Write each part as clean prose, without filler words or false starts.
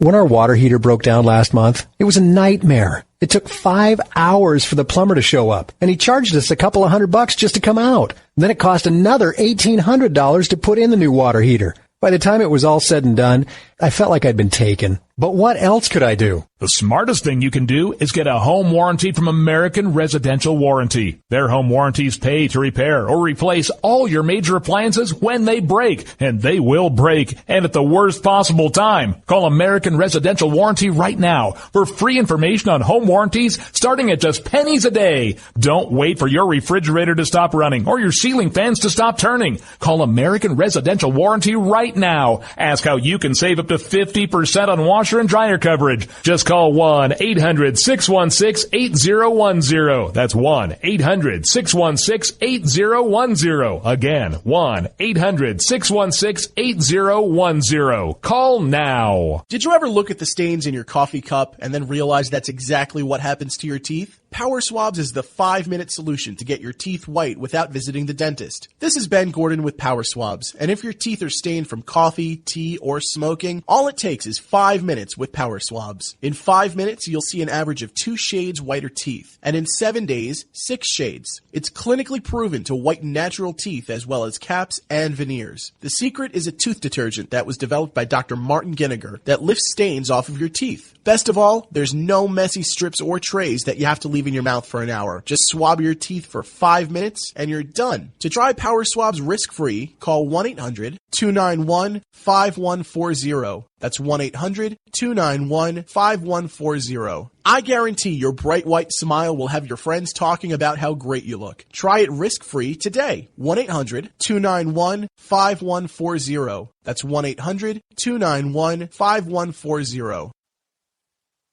When our water heater broke down last month, it was a nightmare. It took 5 hours for the plumber to show up, and he charged us a couple of $100 just to come out. And then it cost another $1,800 to put in the new water heater. By the time it was all said and done, I felt like I'd been taken. But what else could I do? The smartest thing you can do is get a home warranty from American Residential Warranty. Their home warranties pay to repair or replace all your major appliances when they break, and they will break, and at the worst possible time. Call American Residential Warranty right now for free information on home warranties starting at just pennies a day. Don't wait for your refrigerator to stop running or your ceiling fans to stop turning. Call American Residential Warranty right now. Ask how you can save up to 50% on washer and dryer coverage. Just call 1-800-616-8010. That's 1-800-616-8010. Again, 1-800-616-8010. Call now. Did you ever look at the stains in your coffee cup and then realize that's exactly what happens to your teeth? Power Swabs is the 5-minute solution to get your teeth white without visiting the dentist. This is Ben Gordon with Power Swabs, and if your teeth are stained from coffee, tea, or smoking, all it takes is 5 minutes with Power Swabs. In 5 minutes, you'll see an average of 2 shades whiter teeth, and in 7 days, 6 shades. It's clinically proven to whiten natural teeth as well as caps and veneers. The secret is a tooth detergent that was developed by Dr. Martin Ginniger that lifts stains off of your teeth. Best of all, there's no messy strips or trays that you have to leave in your mouth for an hour. Just swab your teeth for 5 minutes and you're done. To try Power Swabs risk-free, call 1-800-291-5140. That's 1-800-291-5140. I guarantee your bright white smile will have your friends talking about how great you look. Try it risk-free today. 1-800-291-5140. That's 1-800-291-5140.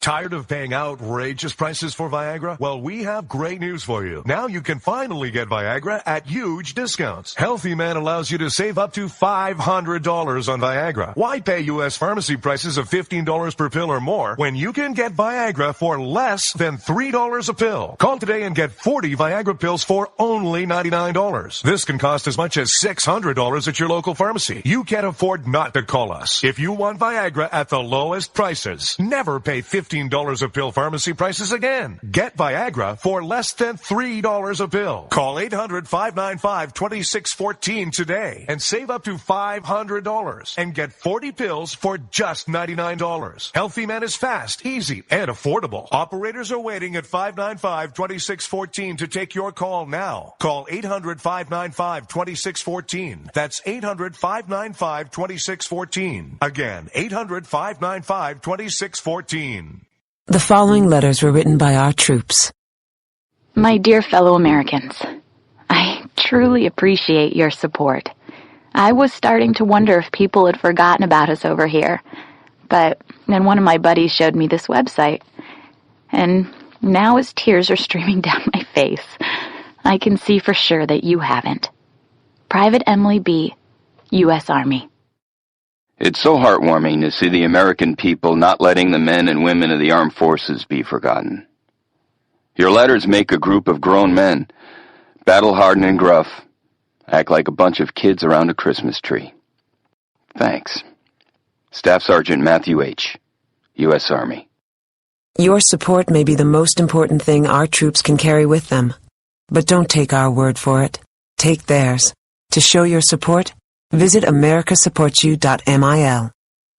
Tired of paying outrageous prices for Viagra? Well, we have great news for you. Now you can finally get Viagra at huge discounts. Healthy Man allows you to save up to $500 on Viagra. Why pay U.S. pharmacy prices of $15 per pill or more when you can get Viagra for less than $3 a pill? Call today and get 40 Viagra pills for only $99. This can cost as much as $600 at your local pharmacy. You can't afford not to call us. If you want Viagra at the lowest prices, never pay $15 a pill pharmacy prices again. Get Viagra for less than $3 a pill. Call 800-595-2614 today and save up to $500 and get 40 pills for just $99. Healthy Man is fast, easy, and affordable. Operators are waiting at 595-2614 to take your call now. Call 800-595-2614. That's 800-595-2614. Again, 800-595-2614. The following letters were written by our troops. My dear fellow Americans, I truly appreciate your support. I was starting to wonder if people had forgotten about us over here, but then one of my buddies showed me this website, and now as tears are streaming down my face, I can see for sure that you haven't. Private Emily B., U.S. Army. It's so heartwarming to see the American people not letting the men and women of the armed forces be forgotten. Your letters make a group of grown men, battle-hardened and gruff, act like a bunch of kids around a Christmas tree. Thanks. Staff Sergeant Matthew H., U.S. Army. Your support may be the most important thing our troops can carry with them. But don't take our word for it. Take theirs. To show your support, visit americasupportsyou.mil.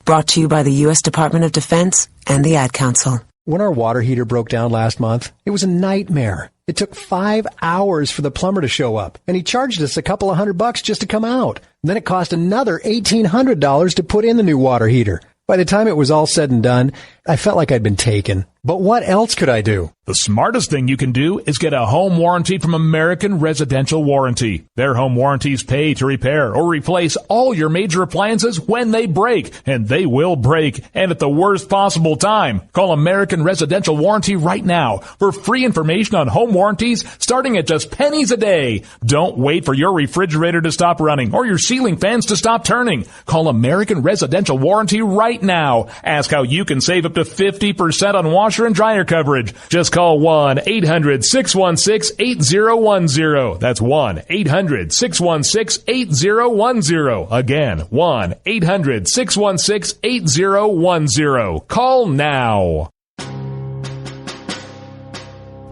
Brought to you by the U.S. Department of Defense and the Ad Council. When our water heater broke down last month, it was a nightmare. It took 5 hours for the plumber to show up, and he charged us a couple of $100 just to come out. And then it cost another $1,800 to put in the new water heater. By the time it was all said and done, I felt like I'd been taken. But what else could I do? The smartest thing you can do is get a home warranty from American Residential Warranty. Their home warranties pay to repair or replace all your major appliances when they break, and they will break, and at the worst possible time. Call American Residential Warranty right now for free information on home warranties starting at just pennies a day. Don't wait for your refrigerator to stop running or your ceiling fans to stop turning. Call American Residential Warranty right now. Ask how you can save up to to 50% on washer and dryer coverage. Just call 1-800-616-8010. That's 1-800-616-8010. Again, 1-800-616-8010. Call now.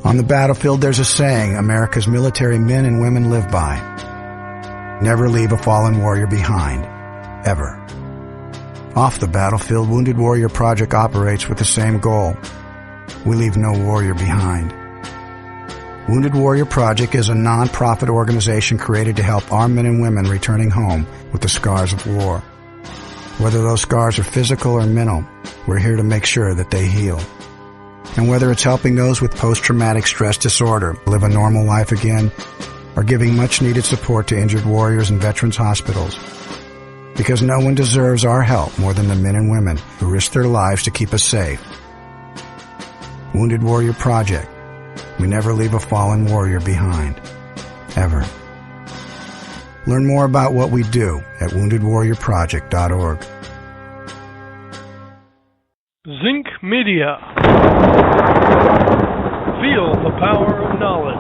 On the battlefield, there's a saying America's military men and women live by. Never leave a fallen warrior behind. Ever. Off the battlefield, Wounded Warrior Project operates with the same goal. We leave no warrior behind. Wounded Warrior Project is a non-profit organization created to help our men and women returning home with the scars of war. Whether those scars are physical or mental, we're here to make sure that they heal. And whether it's helping those with post-traumatic stress disorder live a normal life again, or giving much-needed support to injured warriors in veterans' hospitals. Because no one deserves our help more than the men and women who risk their lives to keep us safe. Wounded Warrior Project. We never leave a fallen warrior behind. Ever. Learn more about what we do at woundedwarriorproject.org. Zinc Media. Feel the power of knowledge.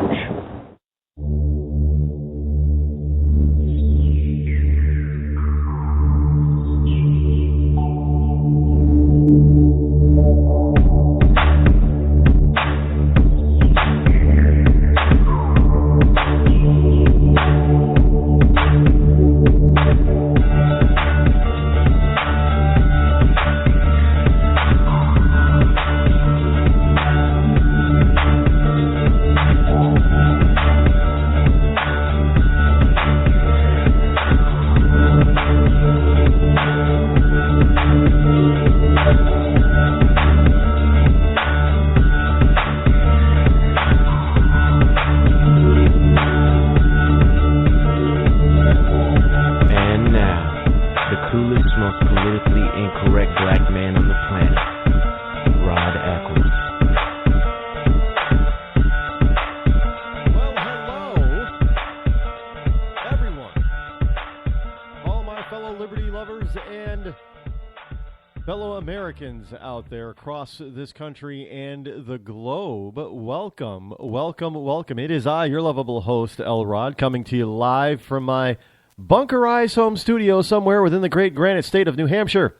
Out there across this country and the globe, welcome. It is I, your lovable host, L. Rod, coming to you live from my bunkerized home studio somewhere within the great granite state of New Hampshire,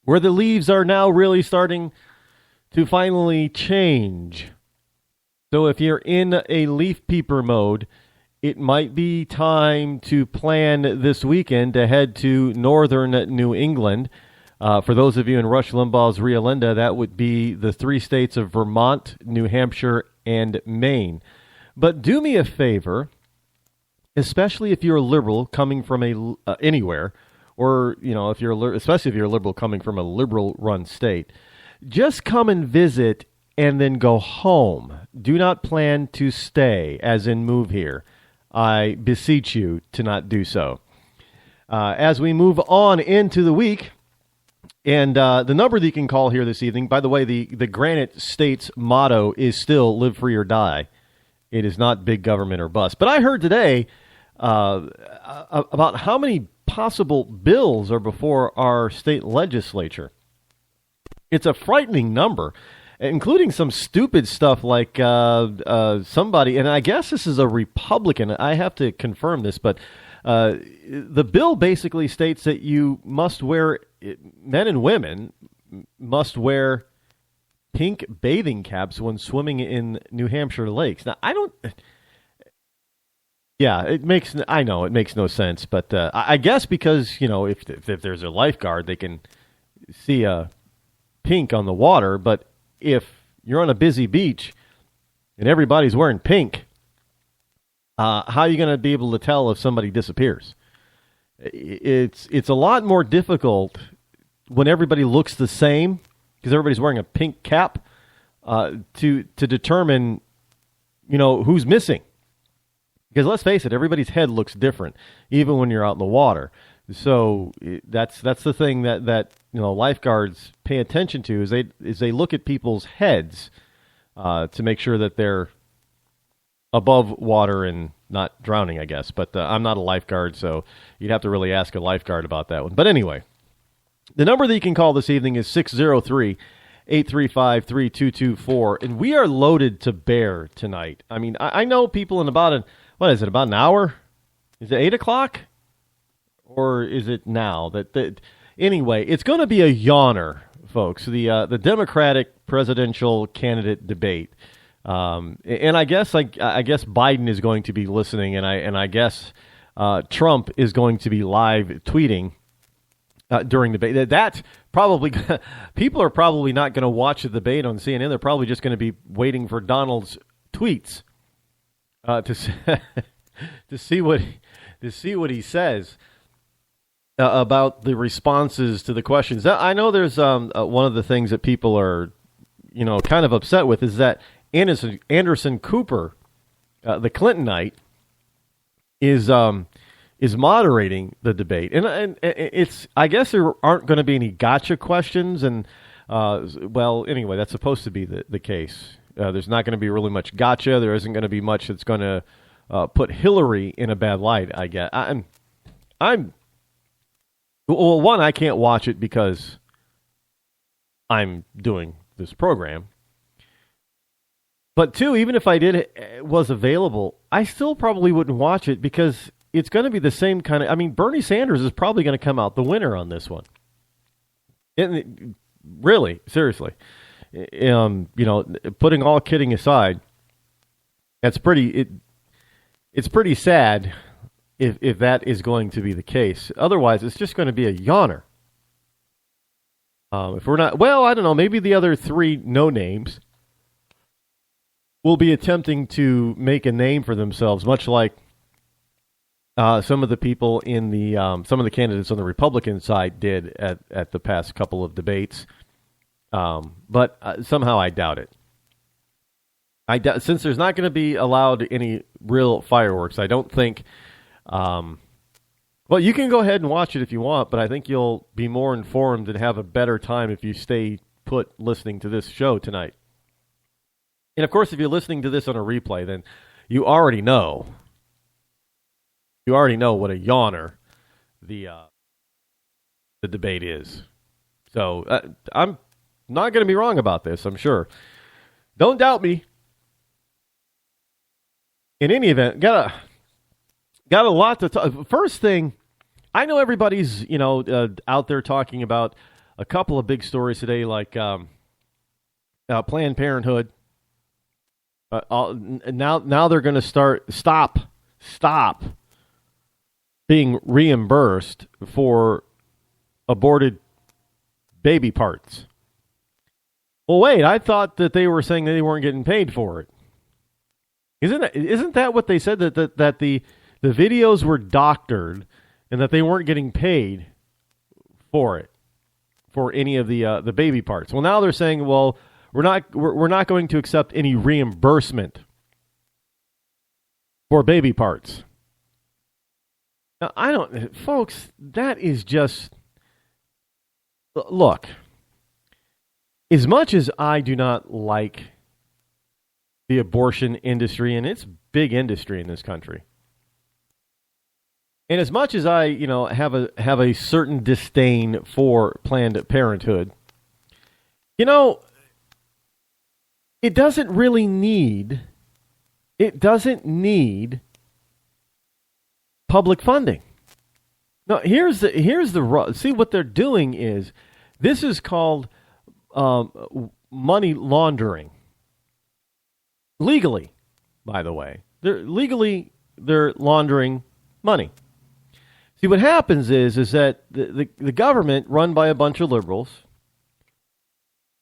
where the leaves are now really starting to finally change. So if you're in a leaf peeper mode, it might be time to plan this weekend to head to northern New England. For those of you in Rush Limbaugh's Realenda, that would be the three states of Vermont, New Hampshire, and Maine. But do me a favor, especially if you're a liberal coming from anywhere, or especially if you're a liberal coming from a liberal-run state, just come and visit and then go home. Do not plan to stay, as in move here. I beseech you to not do so. As we move on into the week. And the number that you can call here this evening, by the way, the Granite State's motto is still live free or die. It is not big government or bust. But I heard today about how many possible bills are before our state legislature. It's a frightening number, including some stupid stuff like somebody, and I guess this is a Republican. I have to confirm this, but the bill basically states that you must wear, men and women must wear pink bathing caps when swimming in New Hampshire lakes. Now, I know it makes no sense, but I guess because, if there's a lifeguard, they can see a pink on the water, but if you're on a busy beach and everybody's wearing pink, how are you going to be able to tell if somebody disappears? It's a lot more difficult when everybody looks the same because everybody's wearing a pink cap to determine, who's missing. Because let's face it, everybody's head looks different, even when you're out in the water. So that's the thing that lifeguards pay attention to is they look at people's heads to make sure that they're above water and not drowning, I guess. But I'm not a lifeguard, so you'd have to really ask a lifeguard about that one. But anyway, the number that you can call this evening is 603 835-3224. And we are loaded to bear tonight. I mean, I know people in about an hour? Is it 8 o'clock? Or is it now? Anyway, it's going to be a yawner, folks. The Democratic presidential candidate debate. And I guess Biden is going to be listening, and I guess Trump is going to be live tweeting during the debate. That's probably people are probably not going to watch the debate on CNN. They're probably just going to be waiting for Donald's tweets to see what he says about the responses to the questions. I know there's one of the things that people are kind of upset with is that Anderson Cooper, the Clintonite, is moderating the debate, and it's I guess there aren't going to be any gotcha questions, and anyway, that's supposed to be the case. There's not going to be really much gotcha. There isn't going to be much that's going to put Hillary in a bad light. I guess I can't watch it because I'm doing this program. But two, even if I was available, I still probably wouldn't watch it because it's going to be the same kind of. I mean, Bernie Sanders is probably going to come out the winner on this one. Really, seriously, putting all kidding aside, it's pretty sad if that is going to be the case. Otherwise, it's just going to be a yawner. If we're not, I don't know. Maybe the other three no names will be attempting to make a name for themselves, much like some of the people in the some of the candidates on the Republican side did at the past couple of debates. But somehow I doubt it. Since there's not going to be allowed any real fireworks, I don't think. You can go ahead and watch it if you want, but I think you'll be more informed and have a better time if you stay put listening to this show tonight. And, of course, if you're listening to this on a replay, then you already know. You already know what a yawner the debate is. So I'm not going to be wrong about this, I'm sure. Don't doubt me. In any event, got a lot to talk. First thing, I know everybody's out there talking about a couple of big stories today, like Planned Parenthood. Now they're going to stop being reimbursed for aborted baby parts. Well, wait, I thought that they were saying that they weren't getting paid for it. Isn't that what they said, that the videos were doctored and that they weren't getting paid for it, for any of the baby parts? Well, now they're saying, well, we're not going to accept any reimbursement for baby parts. Now, folks, that is just, look, as much as I do not like the abortion industry, and it's big industry in this country, and as much as I, have a certain disdain for Planned Parenthood, it doesn't need public funding. No, here's the see what they're doing is, this is called money laundering. Legally, by the way, they're laundering money. See, what happens is that the government, run by a bunch of liberals,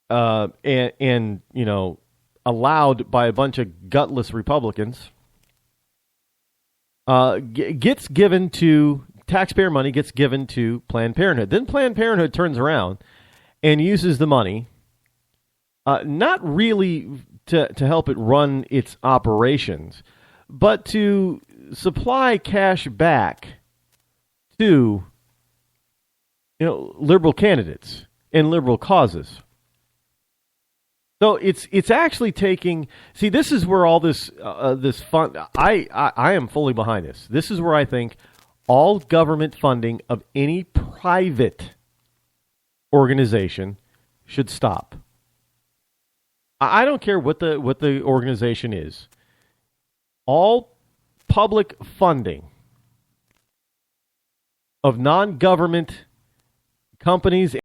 and allowed by a bunch of gutless Republicans, gets given to taxpayer money, gets given to Planned Parenthood. Then Planned Parenthood turns around and uses the money, not really to help it run its operations, but to supply cash back to liberal candidates and liberal causes. So it's actually taking. See, this is where all this fund. I am fully behind this. This is where I think all government funding of any private organization should stop. I don't care what the organization is. All public funding of non-government companies